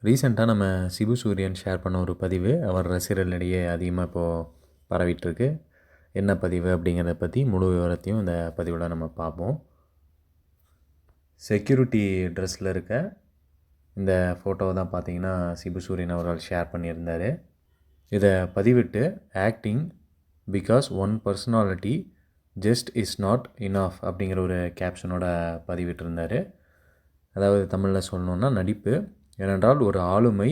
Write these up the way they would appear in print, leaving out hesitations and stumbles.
ரீசெண்டாக நம்ம சிபு சூரியன் ஷேர் பண்ண ஒரு பதிவு அவர் ரசிகர்களிடையே அதிகமாக இப்போது பரவிட்டுருக்கு. என்ன பதிவு அப்படிங்கிறத பற்றி முழு விவரத்தையும் இந்த பதிவில் நம்ம பார்ப்போம். செக்யூரிட்டி ட்ரெஸ்ஸில் இருக்க இந்த ஃபோட்டோவை தான் பார்த்தீங்கன்னா சிபு சூரியன் அவர்கள் ஷேர் பண்ணியிருந்தார். இதை பதிவிட்டு acting because one personality just is not enough அப்படிங்கிற ஒரு கேப்ஷனோட பதிவிட்டிருந்தார். அதாவது தமிழில் சொல்லணுன்னா நடிப்பு ஏனென்றால் ஒரு ஆளுமை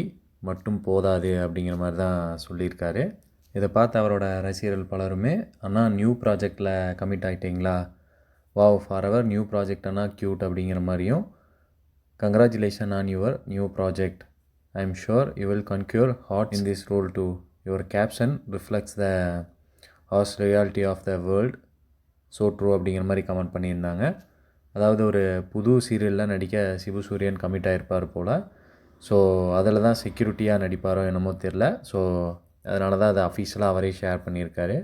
மட்டும் போதாது அப்படிங்கிற மாதிரி தான் சொல்லியிருக்காரு. இதை பார்த்து அவரோட ரசிகர்கள் பலருமே அண்ணா நியூ ப்ராஜெக்டில் கமிட் ஆகிட்டிங்களா, wow for ever new project அண்ணா க்யூட் அப்படிங்கிற மாதிரியும், congratulation on your new project, I am sure you will conquer ஹாட் in this role too, your caption reflects the harsh reality of the world, so true அப்படிங்கிற மாதிரி comment பண்ணியிருந்தாங்க. அதாவது ஒரு புது சீரியலில் நடிக்க சிபு சூரியன் கமிட் ஆகிருப்பார் போல். ஸோ அதில் தான் செக்யூரிட்டியாக நடிப்பாரோ என்னமோ தெரில. ஸோ அதனால தான் அதை அஃபீஷியலாக அவரே ஷேர் பண்ணியிருக்காரு.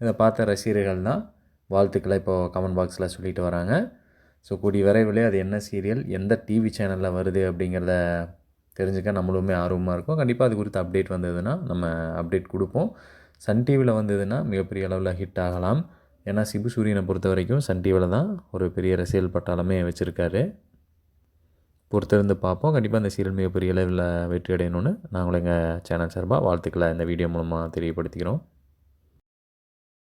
இதை பார்த்த ரசிகர்கள் தான் வாழ்த்துக்களை இப்போது கமெண்ட் பாக்ஸில் சொல்லிட்டு வராங்க. ஸோ கூடிய விரைவிலே அது என்ன சீரியல், எந்த டிவி சேனலில் வருது அப்படிங்கிறத தெரிஞ்சுக்க நம்மளுமே ஆர்வமாக இருக்கும். கண்டிப்பாக அது குறித்து அப்டேட் வந்ததுன்னா நம்ம அப்டேட் கொடுப்போம். சன் டிவியில் வந்ததுன்னா மிகப்பெரிய அளவில் ஹிட் ஆகலாம். ஏன்னா சிபு சூரியனை பொறுத்த வரைக்கும் சன் டிவியில் தான் ஒரு பெரிய ரசிகல் பட்டாளமே வச்சுருக்காரு. பொறுத்திருந்து பார்ப்போம். கண்டிப்பாக இந்த சீரியல் மிகப்பெரிய அளவில் வெற்றி அடையணும்னு நாங்களும் எங்கள் சேனல் சார்பாக வாழ்த்துக்களை இந்த வீடியோ மூலமாக தெரியப்படுத்திக்கிறோம்.